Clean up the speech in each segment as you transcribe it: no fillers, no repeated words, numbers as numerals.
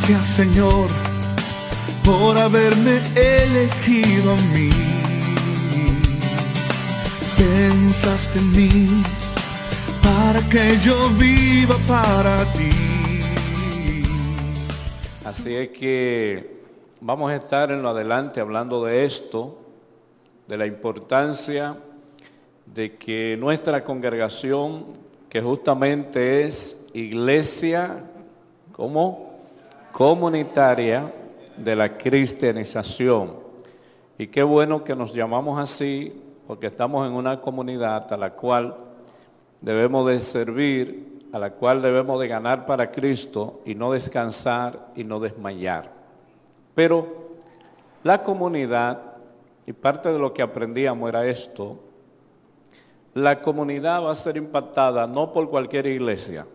Gracias, Señor, por haberme elegido a mí. Pensaste en mí para que yo viva para ti. Así es que vamos a estar en lo adelante hablando de esto, de la importancia de que nuestra congregación, que justamente es iglesia como comunitaria de la cristianización. Y qué bueno que nos llamamos así, porque estamos en una comunidad a la cual debemos de servir, a la cual debemos de ganar para Cristo y no descansar y no desmayar. Pero la comunidad, y parte de lo que aprendíamos era esto, la comunidad va a ser impactada no por cualquier iglesia,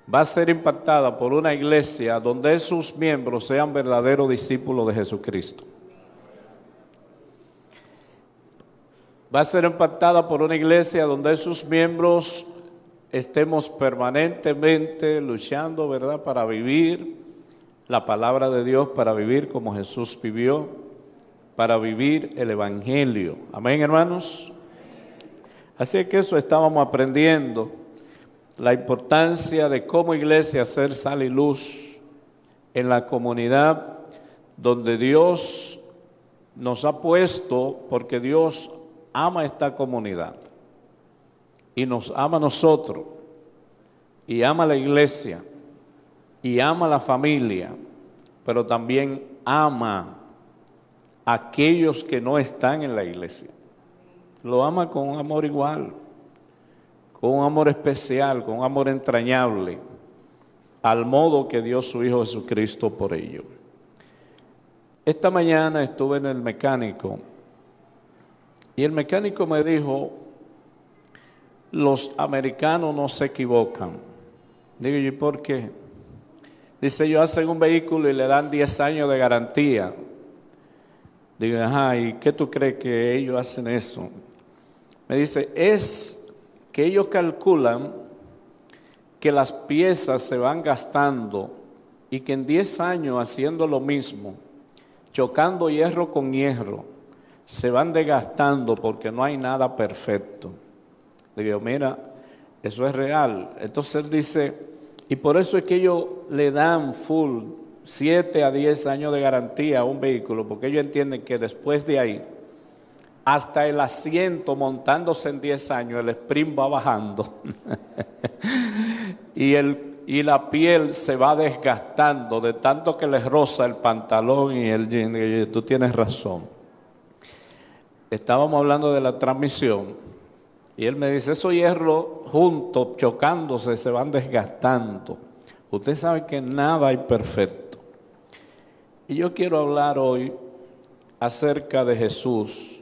va a ser impactada por una iglesia donde sus miembros sean verdaderos discípulos de Jesucristo. Va a ser impactada por una iglesia donde sus miembros estemos permanentemente luchando, ¿verdad?, para vivir la palabra de Dios, para vivir como Jesús vivió, para vivir el evangelio. Amén, hermanos. Así que eso estábamos aprendiendo, la importancia de como iglesia ser sal y luz en la comunidad donde Dios nos ha puesto, porque Dios ama esta comunidad y nos ama a nosotros y ama a la iglesia y ama a la familia, pero también ama a aquellos que no están en la iglesia. Lo ama con un amor igual, con un amor especial, con un amor entrañable, al modo que dio su Hijo Jesucristo por ello. Esta mañana estuve en el mecánico y el mecánico me dijo: los americanos no se equivocan. Digo yo, ¿y por qué? Dice, ellos hacen un vehículo y le dan 10 años de garantía. Digo, ajá, ¿y qué tú crees que ellos hacen eso? Me dice, es que ellos calculan que las piezas se van gastando y que en 10 años haciendo lo mismo, chocando hierro con hierro, se van desgastando porque no hay nada perfecto. Digo, mira, eso es real. Entonces él dice, y por eso es que ellos le dan full 7 a 10 años de garantía a un vehículo, porque ellos entienden que después de ahí, hasta el asiento montándose en 10 años, el sprint va bajando y la piel se va desgastando de tanto que les roza el pantalón y el jean. Y tú tienes razón. Estábamos hablando de la transmisión y él me dice, esos hierros juntos, chocándose, se van desgastando. Usted sabe que nada hay perfecto. Y yo quiero hablar hoy acerca de Jesús,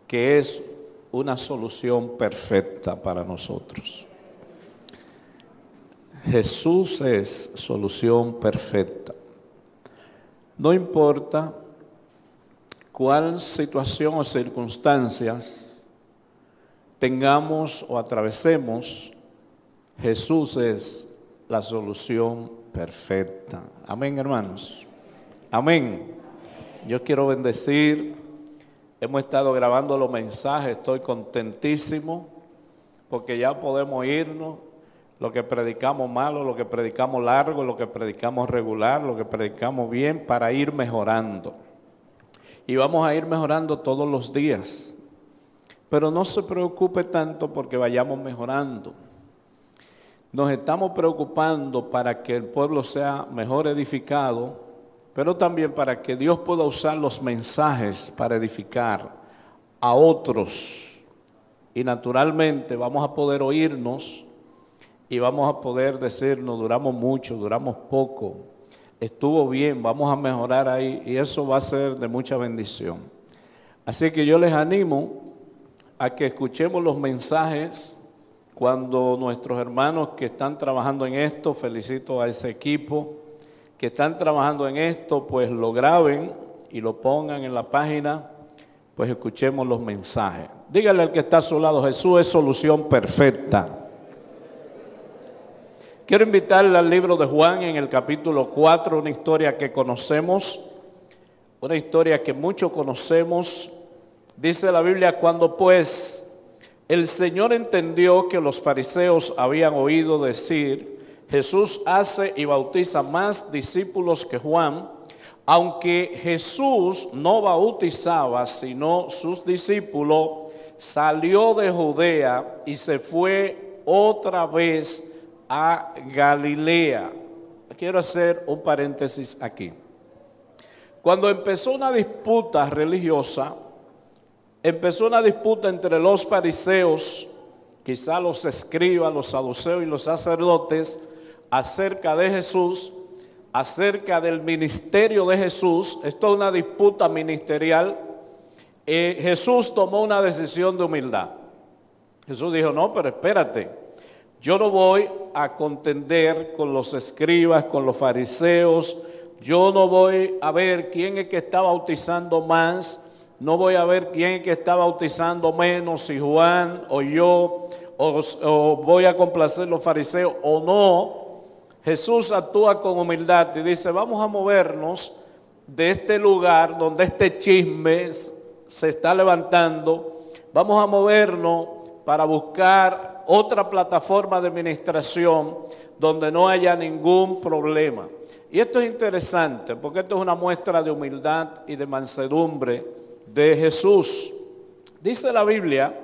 que es una solución perfecta para nosotros. Jesús es solución perfecta. No importa cuál situación o circunstancias tengamos o atravesemos, Jesús es la solución perfecta. Amén, hermanos. Amén. Yo quiero bendecir. Hemos estado grabando los mensajes, estoy contentísimo porque ya podemos irnos. Lo que predicamos malo, lo que predicamos largo, lo que predicamos regular, lo que predicamos bien, para ir mejorando. Y vamos a ir mejorando todos los días. Pero no se preocupe tanto porque vayamos mejorando. Nos estamos preocupando para que el pueblo sea mejor edificado, pero también para que Dios pueda usar los mensajes para edificar a otros. Y naturalmente vamos a poder oírnos y vamos a poder decirnos, duramos mucho, duramos poco, estuvo bien, vamos a mejorar ahí, y eso va a ser de mucha bendición. Así que yo les animo a que escuchemos los mensajes cuando nuestros hermanos que están trabajando en esto, felicito a ese equipo, que están trabajando en esto, pues lo graben y lo pongan en la página, pues escuchemos los mensajes. Dígale al que está a su lado, Jesús es solución perfecta. Quiero invitarle al libro de Juan en el capítulo 4, una historia que conocemos, una historia que muchos conocemos. Dice la Biblia: cuando pues el Señor entendió que los fariseos habían oído decir, Jesús hace y bautiza más discípulos que Juan, aunque Jesús no bautizaba sino sus discípulos, salió de Judea y se fue otra vez a Galilea. Quiero hacer un paréntesis aquí. Cuando empezó una disputa religiosa, empezó una disputa entre los fariseos, quizá los escribas, los saduceos y los sacerdotes, acerca de Jesús, acerca del ministerio de Jesús. Esto es una disputa ministerial. Jesús tomó una decisión de humildad. Jesús dijo: no, pero espérate, yo no voy a contender con los escribas, con los fariseos. Yo no voy a ver quién es que está bautizando más, no voy a ver quién es que está bautizando menos, si Juan o yo, o voy a complacer los fariseos o no. Jesús actúa con humildad y dice: vamos a movernos de este lugar donde este chisme se está levantando, vamos a movernos para buscar otra plataforma de administración donde no haya ningún problema. Y esto es interesante porque esto es una muestra de humildad y de mansedumbre de Jesús. Dice la Biblia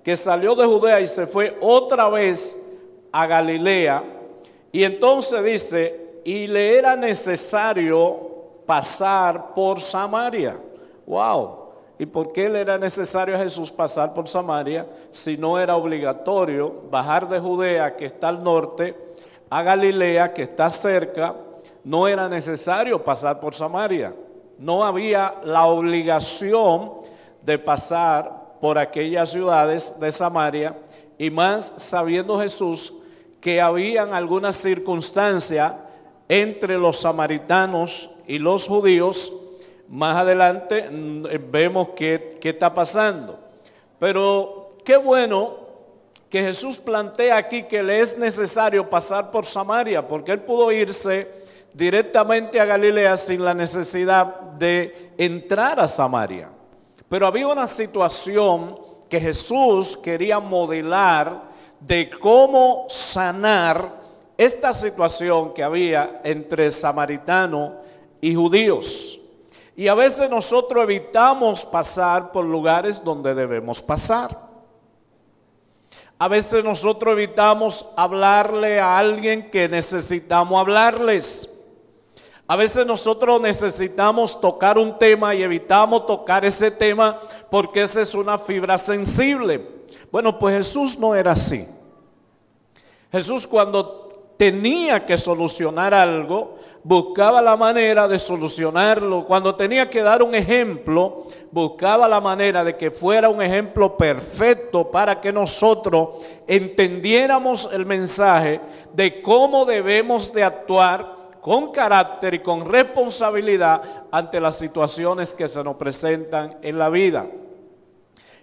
que salió de Judea y se fue otra vez a Galilea. Y entonces dice, y le era necesario pasar por Samaria. ¡Wow! ¿Y por qué le era necesario a Jesús pasar por Samaria si no era obligatorio bajar de Judea, que está al norte, a Galilea, que está cerca? No era necesario pasar por Samaria. No había la obligación de pasar por aquellas ciudades de Samaria, y más sabiendo Jesús que habían algunas circunstancias entre los samaritanos y los judíos. Más adelante vemos qué está pasando. Pero qué bueno que Jesús plantea aquí que le es necesario pasar por Samaria, porque él pudo irse directamente a Galilea sin la necesidad de entrar a Samaria. Pero había una situación que Jesús quería modelar de cómo sanar esta situación que había entre samaritanos y judíos. Y a veces nosotros evitamos pasar por lugares donde debemos pasar. A veces nosotros evitamos hablarle a alguien que necesitamos hablarles. A veces nosotros necesitamos tocar un tema y evitamos tocar ese tema porque esa es una fibra sensible. Bueno, pues Jesús no era así. Jesús, cuando tenía que solucionar algo, buscaba la manera de solucionarlo. Cuando tenía que dar un ejemplo, buscaba la manera de que fuera un ejemplo perfecto para que nosotros entendiéramos el mensaje de cómo debemos de actuar con carácter y con responsabilidad ante las situaciones que se nos presentan en la vida.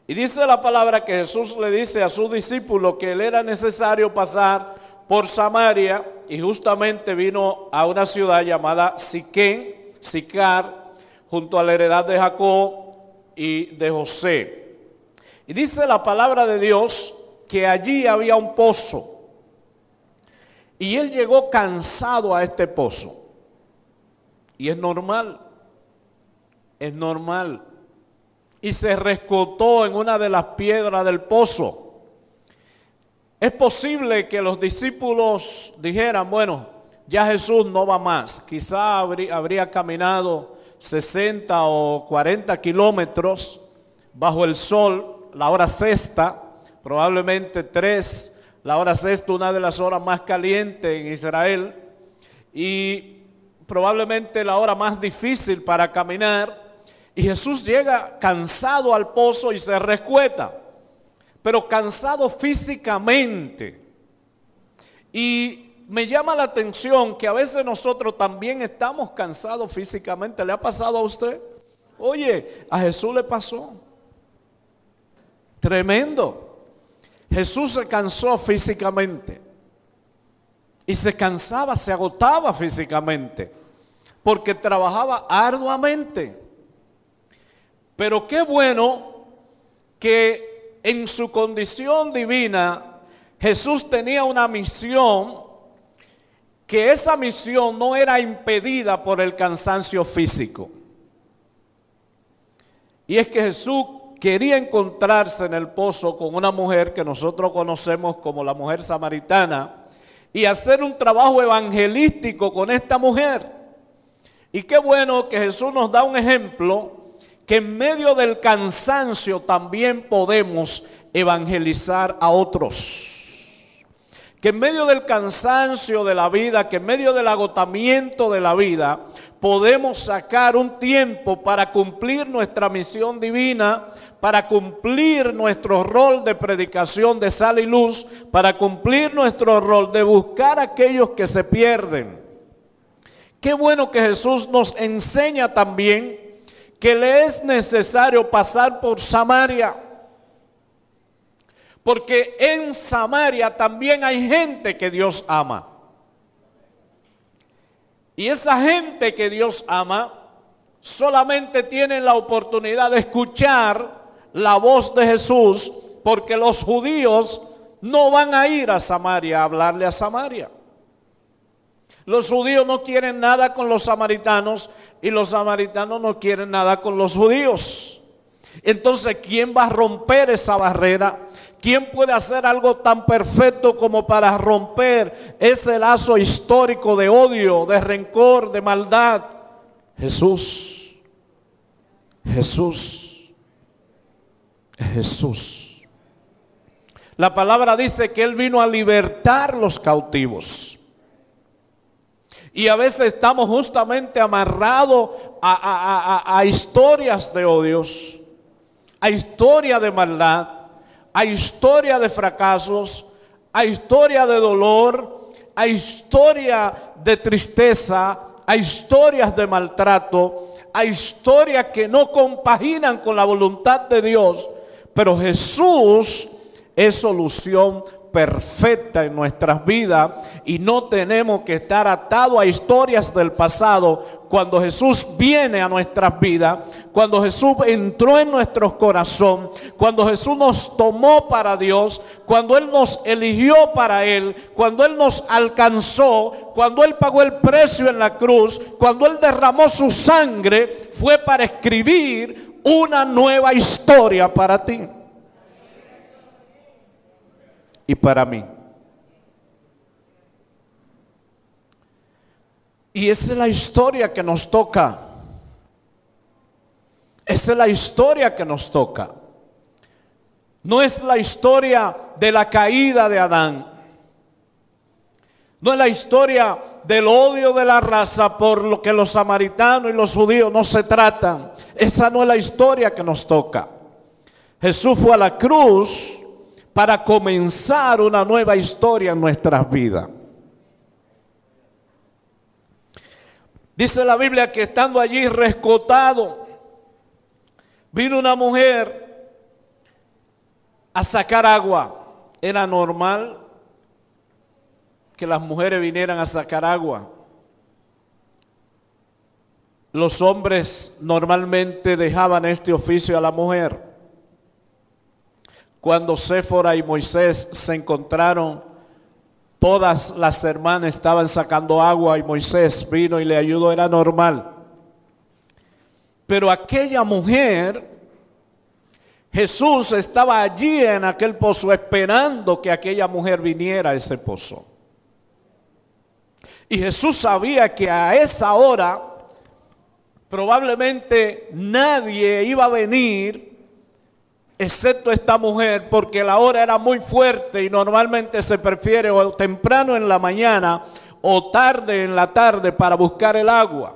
Y dice la palabra que Jesús le dice a sus discípulos que le era necesario pasar por Samaria, y justamente vino a una ciudad llamada Sicar, junto a la heredad de Jacob y de José. Y dice la palabra de Dios que allí había un pozo, y él llegó cansado a este pozo. Y es normal. Y se rescotó en una de las piedras del pozo. Es posible que los discípulos dijeran: bueno, ya Jesús no va más. Quizá habría caminado 60 o 40 kilómetros bajo el sol, la hora sexta, probablemente 3, la hora sexta, una de las horas más calientes en Israel, y probablemente la hora más difícil para caminar. Y Jesús llega cansado al pozo y se rescueta, pero cansado físicamente. Y me llama la atención que a veces nosotros también estamos cansados físicamente. ¿Le ha pasado a usted? Oye, a Jesús le pasó. Tremendo. Jesús se cansó físicamente. y se cansaba, se agotaba físicamente, porque trabajaba arduamente. Pero qué bueno que en su condición divina Jesús tenía una misión, que esa misión no era impedida por el cansancio físico. Y es que Jesús quería encontrarse en el pozo con una mujer que nosotros conocemos como la mujer samaritana y hacer un trabajo evangelístico con esta mujer. Y qué bueno que Jesús nos da un ejemplo que en medio del cansancio también podemos evangelizar a otros. Que en medio del cansancio de la vida, que en medio del agotamiento de la vida, podemos sacar un tiempo para cumplir nuestra misión divina, para cumplir nuestro rol de predicación de sal y luz, para cumplir nuestro rol de buscar a aquellos que se pierden. Qué bueno que Jesús nos enseña también que le es necesario pasar por Samaria, porque en Samaria también hay gente que Dios ama. Y esa gente que Dios ama solamente tiene la oportunidad de escuchar la voz de Jesús, porque los judíos no van a ir a Samaria a hablarle a Samaria. Los judíos no quieren nada con los samaritanos y los samaritanos no quieren nada con los judíos. Entonces, ¿quién va a romper esa barrera? ¿Quién puede hacer algo tan perfecto como para romper ese lazo histórico de odio, de rencor, de maldad? Jesús. Jesús. Jesús. La palabra dice que Él vino a libertar los cautivos. Y a veces estamos justamente amarrados a historias de odios, a historias de maldad, a historia de fracasos, a historia de dolor, a historia de tristeza, a historias de maltrato, a historias que no compaginan con la voluntad de Dios. Pero Jesús es solución perfecta en nuestras vidas y no tenemos que estar atados a historias del pasado. Cuando Jesús viene a nuestras vidas, cuando Jesús entró en nuestro corazón, cuando Jesús nos tomó para Dios, cuando Él nos eligió para Él, cuando Él nos alcanzó, cuando Él pagó el precio en la cruz, cuando Él derramó su sangre, fue para escribir una nueva historia para ti y para mí. Y esa es la historia que nos toca. Esa es la historia que nos toca. No es la historia de la caída de Adán. No es la historia del odio de la raza por lo que los samaritanos y los judíos no se tratan. Esa no es la historia que nos toca. Jesús fue a la cruz para comenzar una nueva historia en nuestras vidas. Dice la Biblia que estando allí rescatado, vino una mujer a sacar agua. Era normal que las mujeres vinieran a sacar agua. Los hombres normalmente dejaban este oficio a la mujer. Cuando Séfora y Moisés se encontraron, todas las hermanas estaban sacando agua y Moisés vino y le ayudó, era normal. Pero aquella mujer, Jesús estaba allí en aquel pozo esperando que aquella mujer viniera a ese pozo. Y Jesús sabía que a esa hora probablemente nadie iba a venir excepto esta mujer, porque la hora era muy fuerte y normalmente se prefiere o temprano en la mañana o tarde en la tarde para buscar el agua.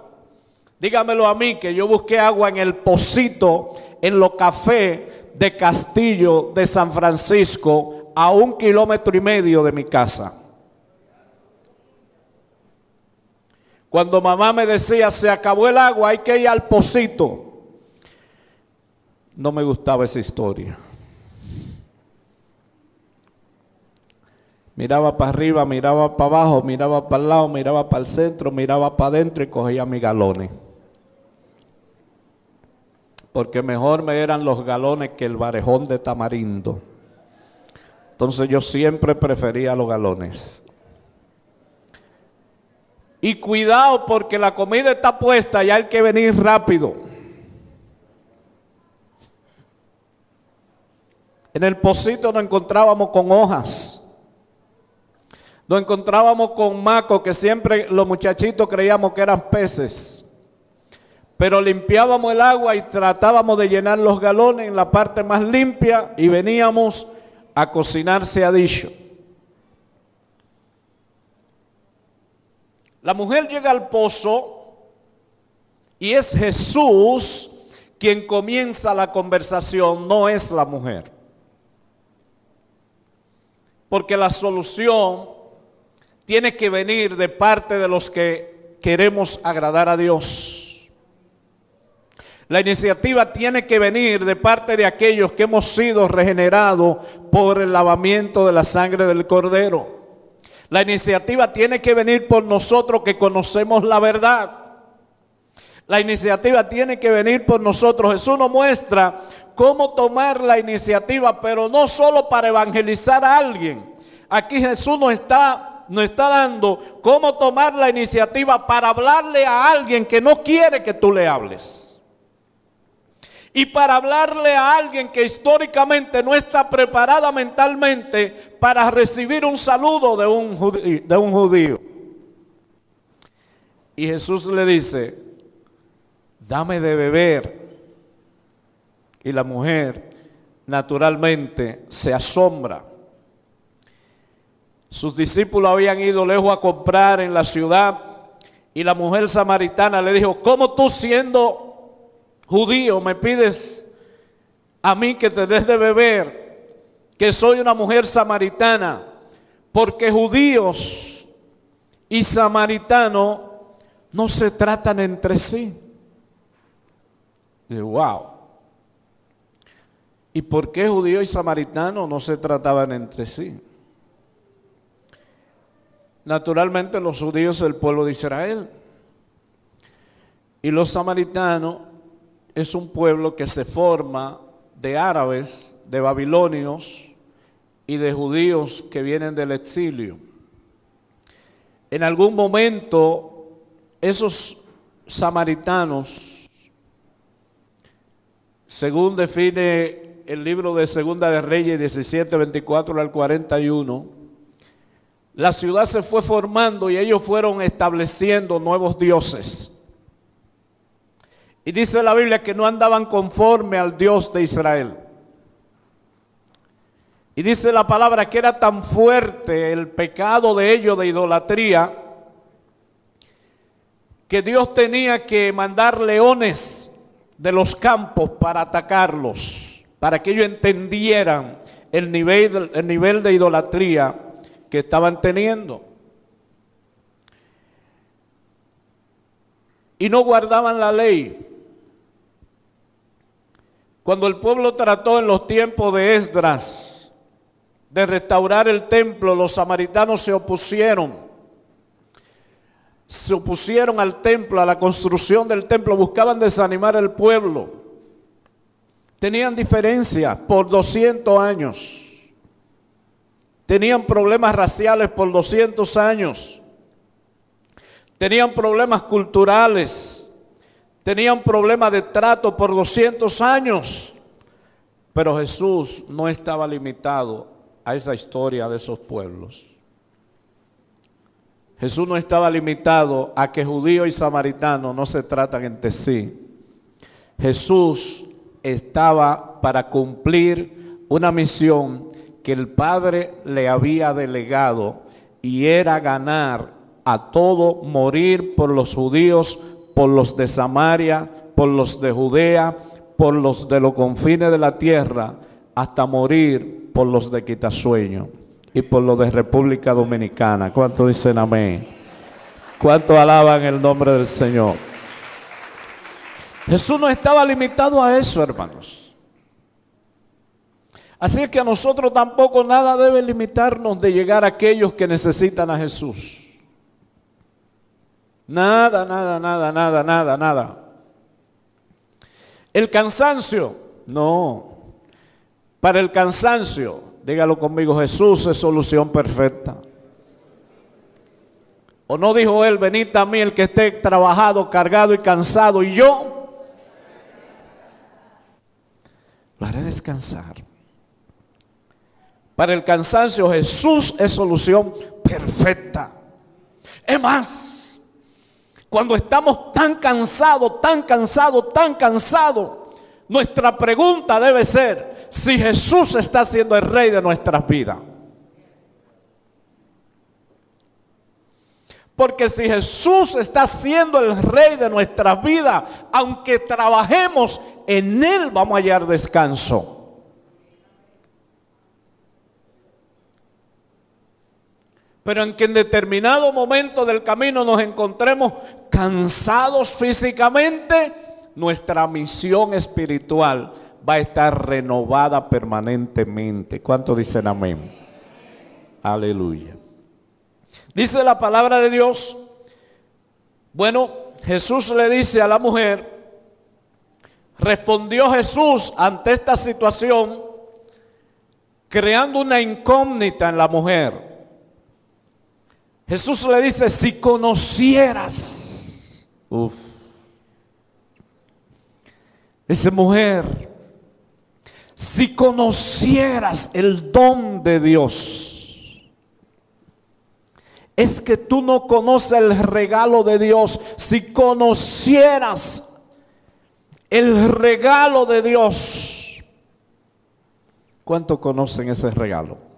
Dígamelo a mí, que yo busqué agua en el pocito, en los cafés de Castillo de San Francisco, a 1,5 kilómetros de mi casa. Cuando mamá me decía, se acabó el agua, hay que ir al pocito, no me gustaba esa historia. Miraba para arriba, miraba para abajo, miraba para el lado, miraba para el centro, miraba para adentro y cogía mis galones. Porque mejor me eran los galones que el barejón de tamarindo. Entonces yo siempre prefería los galones. Y cuidado porque la comida está puesta y hay que venir rápido. En el pocito nos encontrábamos con hojas. Nos encontrábamos con macos que siempre los muchachitos creíamos que eran peces. Pero limpiábamos el agua y tratábamos de llenar los galones en la parte más limpia y veníamos a cocinar, se ha dicho. La mujer llega al pozo y es Jesús quien comienza la conversación, no es la mujer. Porque la solución tiene que venir de parte de los que queremos agradar a Dios. La iniciativa tiene que venir de parte de aquellos que hemos sido regenerados por el lavamiento de la sangre del Cordero. La iniciativa tiene que venir por nosotros que conocemos la verdad. La iniciativa tiene que venir por nosotros. Jesús nos muestra cómo tomar la iniciativa, pero no solo para evangelizar a alguien. Aquí Jesús nos está dando cómo tomar la iniciativa para hablarle a alguien que no quiere que tú le hables. Y para hablarle a alguien que históricamente no está preparada mentalmente para recibir un saludo de un judío. Y Jesús le dice, dame de beber. Y la mujer naturalmente se asombra. Sus discípulos habían ido lejos a comprar en la ciudad y la mujer samaritana le dijo, ¿cómo tú siendo judío me pides a mí que te des de beber, que soy una mujer samaritana? Porque judíos y samaritanos no se tratan entre sí. Y wow. ¿Y por qué judío y samaritano no se trataban entre sí? Naturalmente los judíos del pueblo de Israel y los samaritanos es un pueblo que se forma de árabes, de babilonios y de judíos que vienen del exilio. En algún momento esos samaritanos, según define el libro de Segunda de Reyes 17, 24 al 41, la ciudad se fue formando y ellos fueron estableciendo nuevos dioses. Y dice la Biblia que no andaban conforme al Dios de Israel. Y dice la palabra que era tan fuerte el pecado de ellos de idolatría que Dios tenía que mandar leones de los campos para atacarlos, para que ellos entendieran el nivel de idolatría que estaban teniendo. Y no guardaban la ley. Cuando el pueblo trató en los tiempos de Esdras de restaurar el templo, los samaritanos se opusieron al templo, a la construcción del templo, buscaban desanimar al pueblo. Tenían diferencias por 200 años. Tenían problemas raciales por 200 años. Tenían problemas culturales. Tenían problemas de trato por 200 años. Pero Jesús no estaba limitado a esa historia de esos pueblos. Jesús no estaba limitado a que judío y samaritano no se tratan entre sí. Jesús estaba para cumplir una misión que el Padre le había delegado, y era ganar a todo, morir por los judíos, por los de Samaria, por los de Judea, por los de los confines de la tierra, hasta morir por los de Quitasueño y por los de República Dominicana. ¿Cuántos dicen amén? ¿Cuántos alaban el nombre del Señor? Jesús no estaba limitado a eso, hermanos. Así es que a nosotros tampoco nada debe limitarnos de llegar a aquellos que necesitan a Jesús. Nada, nada, nada, nada, nada, nada. El cansancio, no. Para el cansancio, dígalo conmigo, Jesús es solución perfecta. ¿O no dijo él, venid a mí el que esté trabajado, cargado y cansado, y yo lo haré descansar? Para el cansancio, Jesús es solución perfecta. Es más, cuando estamos tan cansados, tan cansados, tan cansados, nuestra pregunta debe ser si Jesús está siendo el rey de nuestras vidas. Porque si Jesús está siendo el rey de nuestras vidas, aunque trabajemos en Él, vamos a hallar descanso. Pero en que en determinado momento del camino nos encontremos cansados físicamente, nuestra misión espiritual va a estar renovada permanentemente. ¿Cuántos dicen amén? Aleluya. Dice la palabra de Dios, bueno, Jesús le dice a la mujer, respondió Jesús ante esta situación, creando una incógnita en la mujer. Jesús le dice, si conocieras, dice mujer, si conocieras el don de Dios. Es que tú no conoces el regalo de Dios. Si conocieras el regalo de Dios. ¿Cuánto conocen ese regalo?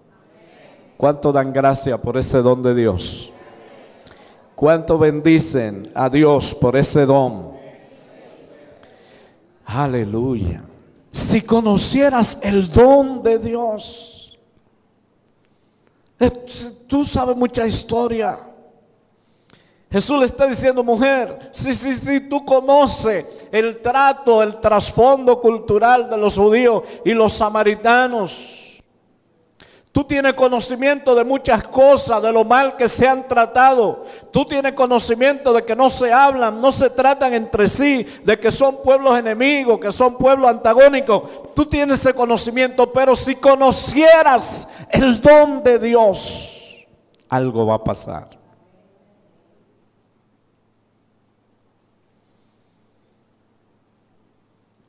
¿Cuánto dan gracias por ese don de Dios? ¿Cuánto bendicen a Dios por ese don? Aleluya. Si conocieras el don de Dios. Tú sabes mucha historia. Jesús le está diciendo, mujer, sí, tú conoces el trato, el trasfondo cultural de los judíos y los samaritanos. Tú tienes conocimiento de muchas cosas, de lo mal que se han tratado. Tú tienes conocimiento de que no se hablan, no se tratan entre sí, de que son pueblos enemigos, que son pueblos antagónicos. Tú tienes ese conocimiento, pero si conocieras el don de Dios, algo va a pasar.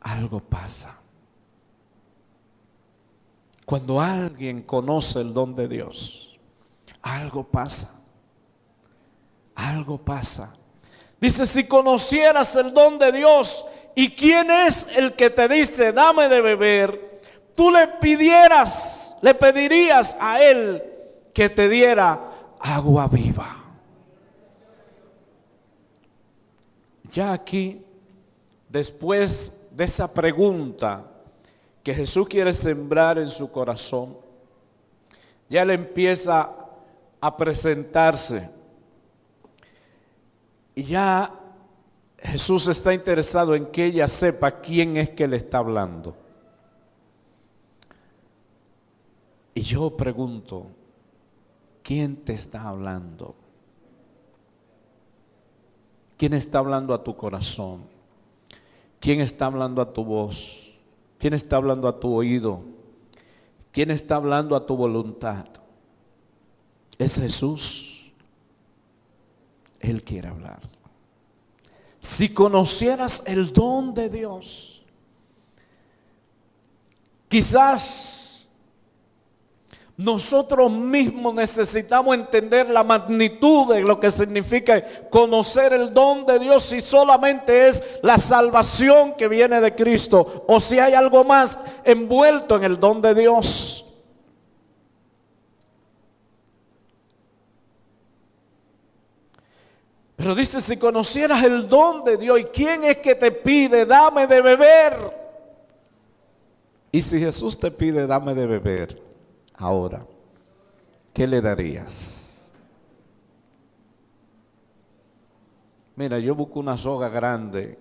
Algo pasa. Cuando alguien conoce el don de Dios, algo pasa. Algo pasa. Dice, si conocieras el don de Dios, ¿y quién es el que te dice, dame de beber? Tú le pedirías a él que te diera agua viva. Ya aquí, después de esa pregunta que Jesús quiere sembrar en su corazón, ya él empieza a presentarse. Y ya Jesús está interesado en que ella sepa quién es que le está hablando. Y yo pregunto, ¿quién te está hablando? ¿Quién está hablando a tu corazón? ¿Quién está hablando a tu voz? ¿Quién está hablando a tu oído? ¿Quién está hablando a tu voluntad? Es Jesús. Él quiere hablar. Si conocieras el don de Dios, quizás nosotros mismos necesitamos entender la magnitud de lo que significa conocer el don de Dios, si solamente es la salvación que viene de Cristo o si hay algo más envuelto en el don de Dios. Pero dice, si conocieras el don de Dios, ¿y quién es que te pide, dame de beber? Y si Jesús te pide, dame de beber, ahora, ¿qué le darías? Mira, yo busco una soga grande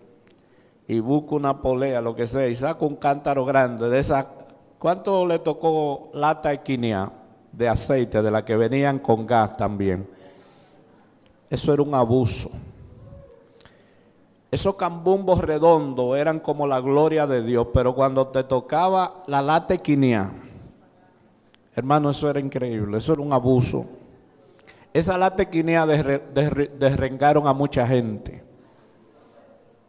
y busco una polea, lo que sea, y saco un cántaro grande de esa ¿Cuánto le tocó lata equinea de aceite, de la que venían con gas también? Eso era un abuso. Esos cambumbos redondos eran como la gloria de Dios, pero cuando te tocaba la lata equinea, hermano, eso era increíble, eso era un abuso. Esa lata equinea derrengaron a mucha gente.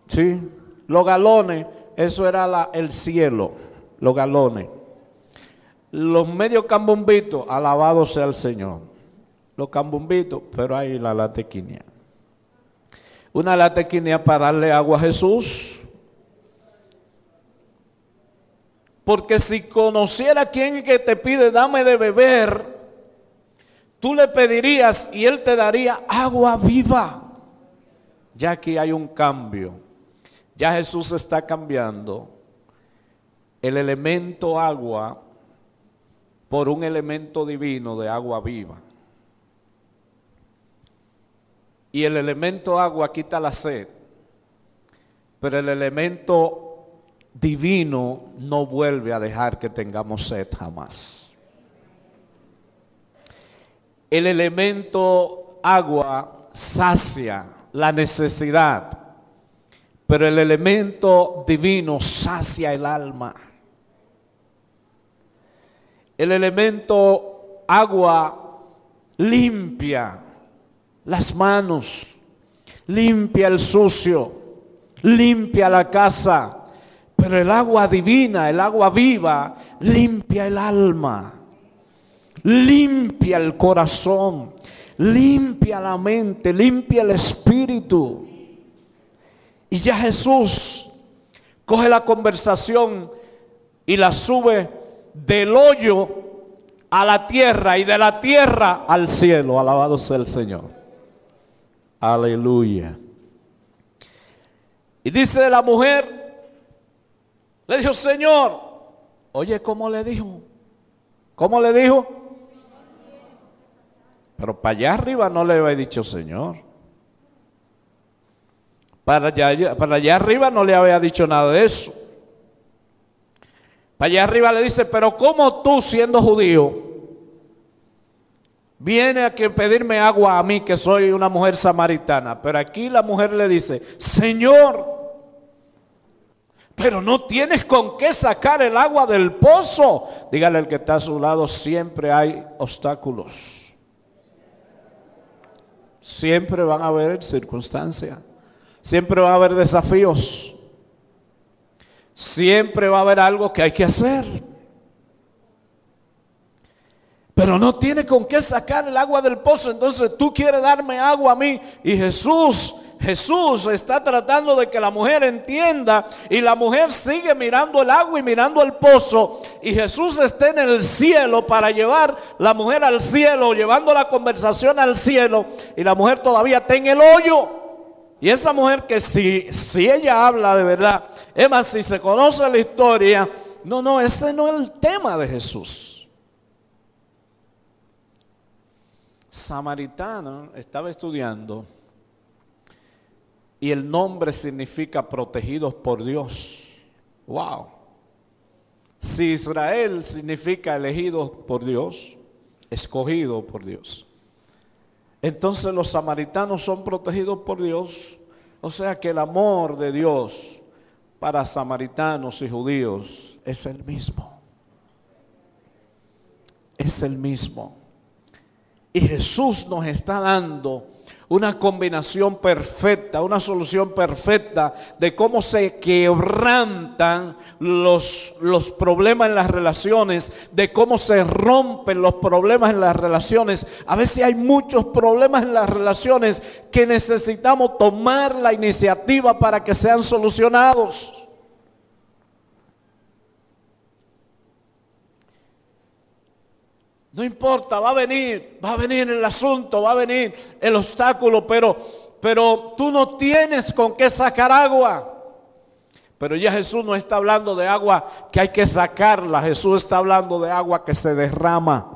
¿Sí? Los galones, eso era el cielo, los galones. Los medios cambumbitos, alabado sea el Señor. Los cambumbitos, pero ahí la lata equinea. Una lata equinea para darle agua a Jesús. Porque si conociera quién es que te pide, dame de beber, tú le pedirías y él te daría agua viva. Ya aquí hay un cambio. Ya Jesús está cambiando el elemento agua por un elemento divino de agua viva. Y el elemento agua quita la sed, pero el elemento divino no vuelve a dejar que tengamos sed jamás. El elemento agua sacia la necesidad, pero el elemento divino sacia el alma. El elemento agua limpia las manos, limpia el sucio, limpia la casa, pero el agua divina, el agua viva, limpia el alma, limpia el corazón, limpia la mente, limpia el espíritu. Y ya Jesús coge la conversación y la sube del hoyo a la tierra y de la tierra al cielo. Alabado sea el Señor. Aleluya. Y dice la mujer, le dijo, Señor, oye, ¿cómo le dijo? ¿Cómo le dijo? Pero para allá arriba no le había dicho Señor. Para allá arriba no le había dicho nada de eso. Para allá arriba le dice, pero ¿cómo tú, siendo judío, viene a pedirme agua a mí, que soy una mujer samaritana? Pero aquí la mujer le dice, Señor, pero no tienes con qué sacar el agua del pozo. Dígale al que está a su lado, siempre hay obstáculos. Siempre van a haber circunstancias. Siempre va a haber desafíos. Siempre va a haber algo que hay que hacer. Pero no tiene con qué sacar el agua del pozo. Entonces tú quieres darme agua a mí. Y Jesús está tratando de que la mujer entienda. Y la mujer sigue mirando el agua y mirando el pozo. Y Jesús está en el cielo para llevar la mujer al cielo, llevando la conversación al cielo. Y la mujer todavía está en el hoyo. Y esa mujer, que si ella habla de verdad, es más, si se conoce la historia, no, ese no es el tema de Jesús. Samaritana estaba estudiando y el nombre significa protegidos por Dios. Wow. Si Israel significa elegido por Dios, escogido por Dios, entonces los samaritanos son protegidos por Dios. O sea que el amor de Dios para samaritanos y judíos es el mismo. Es el mismo. Y Jesús nos está dando una combinación perfecta, una solución perfecta de cómo se quebrantan los problemas en las relaciones, de cómo se rompen los problemas en las relaciones. A veces hay muchos problemas en las relaciones que necesitamos tomar la iniciativa para que sean solucionados. No importa, va a venir el asunto, va a venir el obstáculo, pero tú no tienes con qué sacar agua. Pero ya Jesús no está hablando de agua que hay que sacarla, Jesús está hablando de agua que se derrama.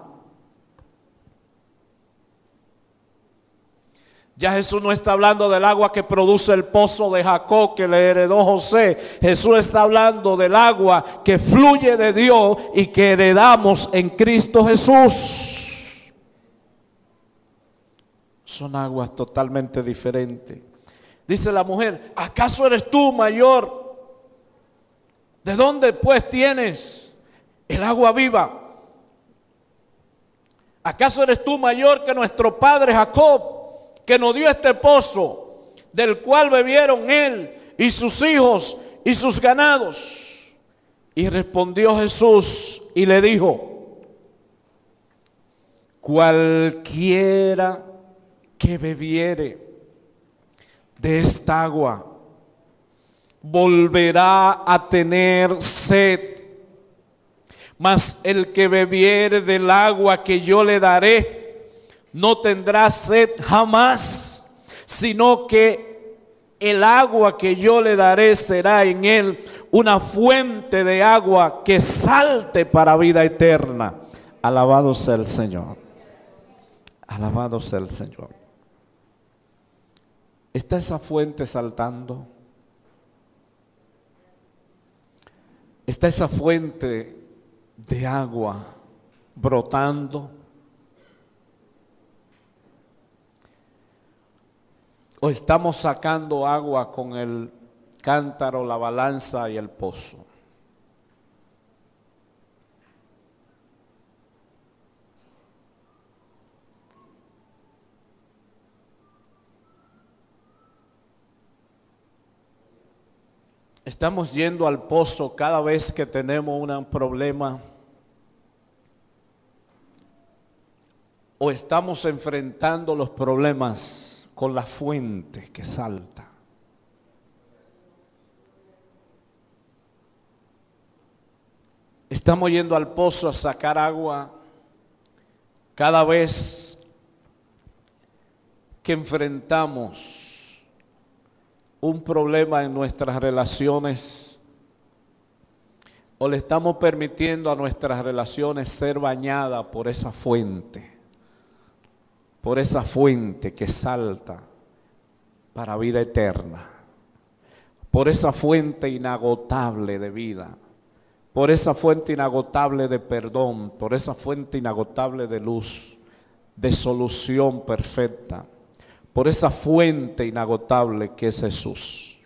Ya Jesús no está hablando del agua que produce el pozo de Jacob que le heredó José. Jesús está hablando del agua que fluye de Dios y que heredamos en Cristo Jesús. Son aguas totalmente diferentes. Dice la mujer: ¿acaso eres tú mayor? ¿De dónde pues tienes el agua viva? ¿Acaso eres tú mayor que nuestro padre Jacob, que nos dio este pozo, del cual bebieron él y sus hijos y sus ganados? Y respondió Jesús y le dijo: cualquiera que bebiere de esta agua volverá a tener sed, mas el que bebiere del agua que yo le daré no tendrá sed jamás, sino que el agua que yo le daré será en él una fuente de agua que salte para vida eterna. Alabado sea el Señor. Alabado sea el Señor. ¿Está esa fuente saltando? ¿Está esa fuente de agua brotando? ¿O estamos sacando agua con el cántaro, la balanza y el pozo? Estamos yendo al pozo cada vez que tenemos un problema, o estamos enfrentando los problemas con la fuente que salta. Estamos yendo al pozo a sacar agua cada vez que enfrentamos un problema en nuestras relaciones, o le estamos permitiendo a nuestras relaciones ser bañadas por esa fuente que salta para vida eterna, por esa fuente inagotable de vida, por esa fuente inagotable de perdón, por esa fuente inagotable de luz, de solución perfecta, por esa fuente inagotable que es Jesús.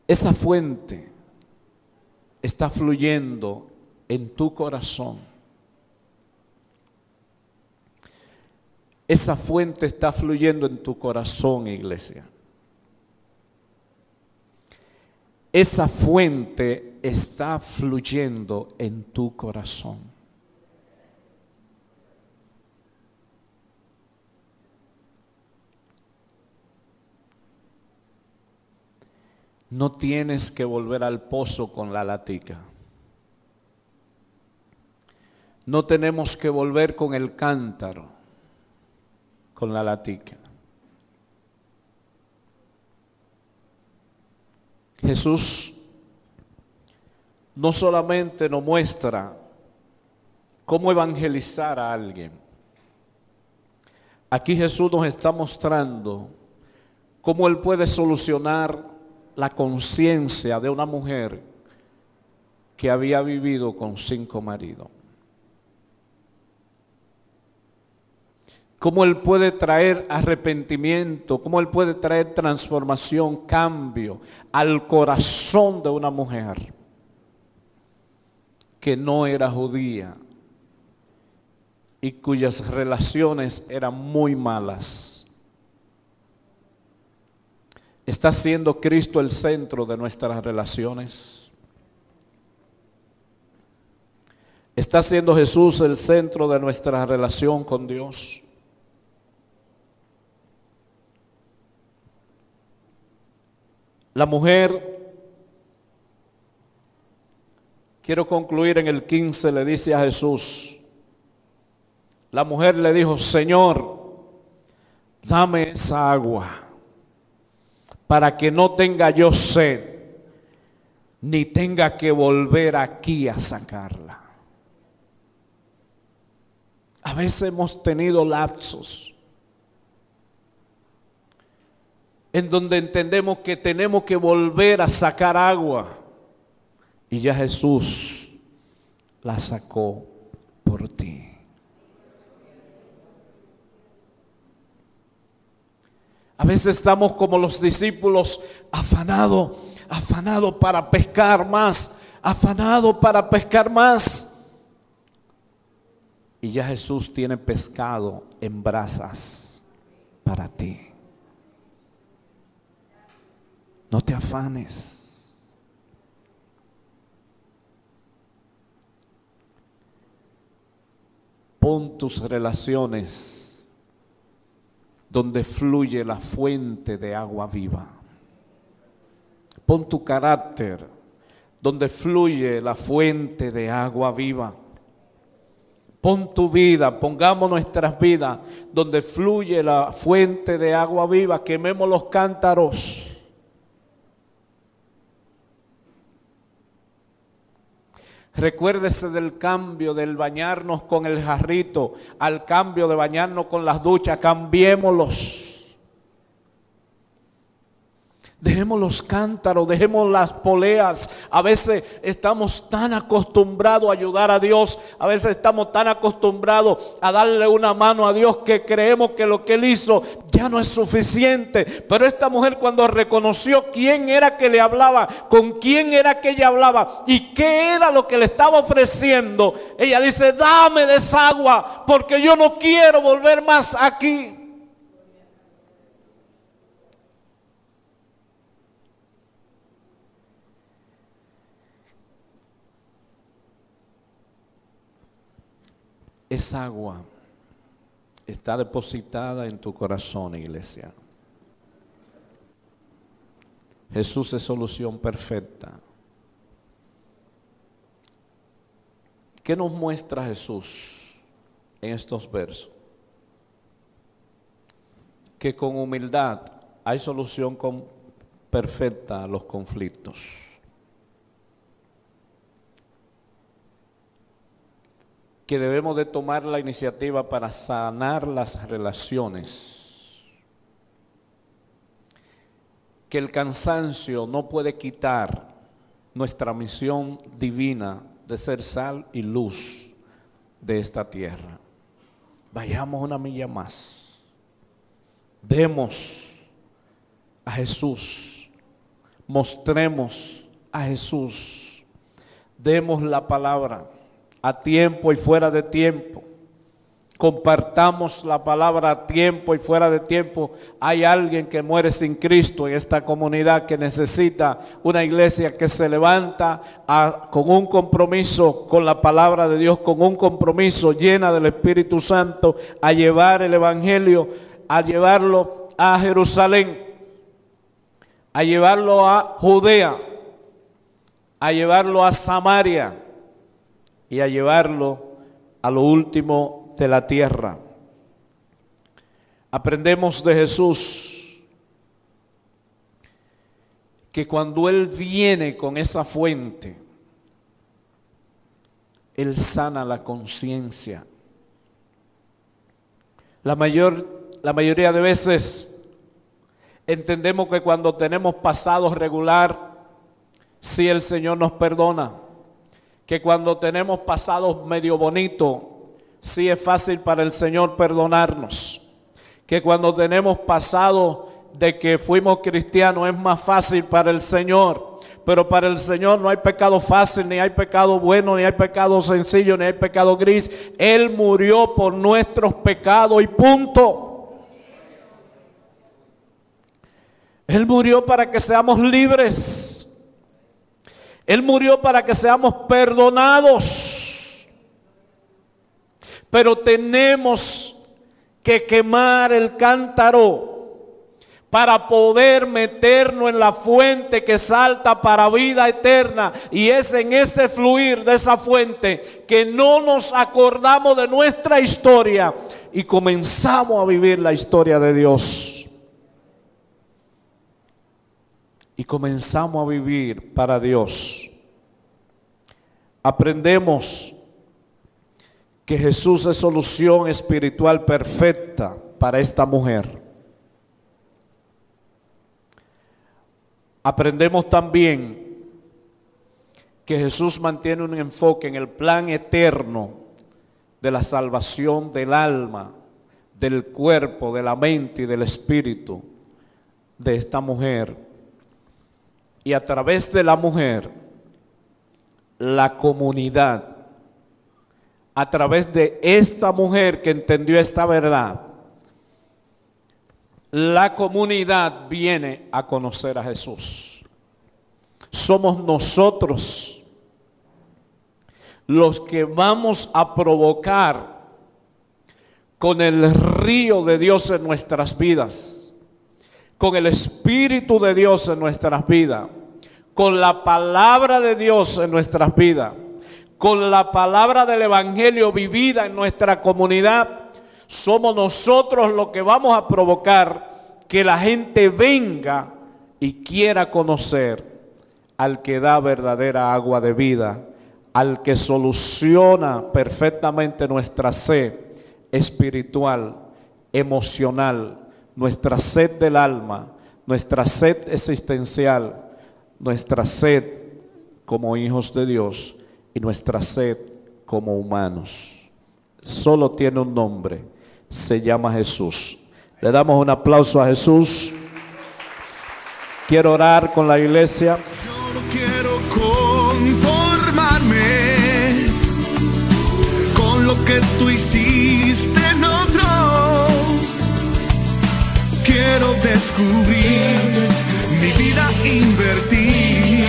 Esa fuente está fluyendo en tu corazón. Esa fuente está fluyendo en tu corazón, iglesia. Esa fuente está fluyendo en tu corazón. No tienes que volver al pozo con la latica. No tenemos que volver con el cántaro, con la latica. Jesús no solamente nos muestra cómo evangelizar a alguien. Aquí Jesús nos está mostrando cómo Él puede solucionar la conciencia de una mujer que había vivido con 5 maridos. Cómo Él puede traer arrepentimiento, cómo Él puede traer transformación, cambio al corazón de una mujer que no era judía y cuyas relaciones eran muy malas. ¿Está siendo Cristo el centro de nuestras relaciones? ¿Está siendo Jesús el centro de nuestra relación con Dios? La mujer, quiero concluir en el 15, le dice a Jesús, la mujer le dijo: Señor, dame esa agua para que no tenga yo sed, ni tenga que volver aquí a sacarla. A veces hemos tenido lapsos en donde entendemos que tenemos que volver a sacar agua. Y ya Jesús la sacó por ti. A veces estamos como los discípulos, afanados para pescar más, afanados para pescar más. Y ya Jesús tiene pescado en brasas para ti. No te afanes. Pon tus relaciones donde fluye la fuente de agua viva. Pon tu carácter donde fluye la fuente de agua viva. Pon tu vida, pongamos nuestras vidas donde fluye la fuente de agua viva. Quememos los cántaros. Recuérdese del cambio del bañarnos con el jarrito al cambio de bañarnos con las duchas. Cambiémoslos. Dejemos los cántaros, dejemos las poleas. A veces estamos tan acostumbrados a ayudar a Dios. A veces estamos tan acostumbrados a darle una mano a Dios que creemos que lo que Él hizo ya no es suficiente. Pero esta mujer, cuando reconoció quién era que le hablaba, con quién era que ella hablaba y qué era lo que le estaba ofreciendo, ella dice: dame de esa agua porque yo no quiero volver más aquí. Esa agua está depositada en tu corazón, iglesia. Jesús es solución perfecta. ¿Qué nos muestra Jesús en estos versos? Que con humildad hay solución perfecta a los conflictos. Que debemos de tomar la iniciativa para sanar las relaciones. Que el cansancio no puede quitar nuestra misión divina de ser sal y luz de esta tierra. Vayamos una milla más. Demos a Jesús. Mostremos a Jesús. Demos la palabra a tiempo y fuera de tiempo. Compartamos la palabra a tiempo y fuera de tiempo. Hay alguien que muere sin Cristo en esta comunidad que necesita una iglesia que se levanta con un compromiso con la palabra de Dios, con un compromiso llena del Espíritu Santo, a llevar el Evangelio, a llevarlo a Jerusalén, a llevarlo a Judea, a llevarlo a Samaria y a llevarlo a lo último de la tierra. Aprendemos de Jesús que cuando Él viene con esa fuente, Él sana la conciencia. La mayoría de veces entendemos que cuando tenemos pasado regular, sí, el Señor nos perdona. Que cuando tenemos pasado medio bonito, sí es fácil para el Señor perdonarnos. Que cuando tenemos pasado de que fuimos cristianos es más fácil para el Señor. Pero para el Señor no hay pecado fácil, ni hay pecado bueno, ni hay pecado sencillo, ni hay pecado gris. Él murió por nuestros pecados y punto. Él murió para que seamos libres. Él murió para que seamos perdonados. Pero tenemos que quemar el cántaro para poder meternos en la fuente que salta para vida eterna. Y es en ese fluir de esa fuente que no nos acordamos de nuestra historia y comenzamos a vivir la historia de Dios. Y comenzamos a vivir para Dios. Aprendemos que Jesús es solución espiritual perfecta para esta mujer. aprendemos también que Jesús mantiene un enfoque en el plan eterno de la salvación del alma, del cuerpo, de la mente y del espíritu de esta mujer. Y a través de la mujer, la comunidad, a través de esta mujer que entendió esta verdad, la comunidad viene a conocer a Jesús. Somos nosotros los que vamos a provocar con el río de Dios en nuestras vidas, con el Espíritu de Dios en nuestras vidas, con la palabra de Dios en nuestras vidas, con la palabra del Evangelio vivida en nuestra comunidad. Somos nosotros los que vamos a provocar que la gente venga y quiera conocer al que da verdadera agua de vida, al que soluciona perfectamente nuestra sed espiritual, emocional, nuestra sed del alma, nuestra sed existencial, nuestra sed como hijos de Dios y nuestra sed como humanos. Solo tiene un nombre, se llama Jesús. Le damos un aplauso a Jesús. Quiero orar con la iglesia. Yo no quiero conformarme con lo que tú hiciste en otros. Quiero descubrir mi vida, invertir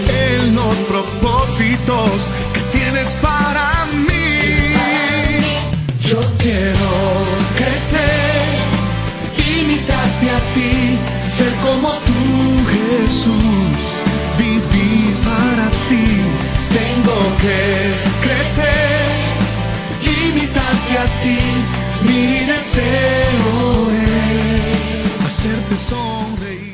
en los propósitos que tienes para mí. Yo quiero crecer, imitarte a ti, ser como tú, Jesús, vivir para ti. Tengo que crecer, imitarte a ti, mi deseo es hacerte sonreír.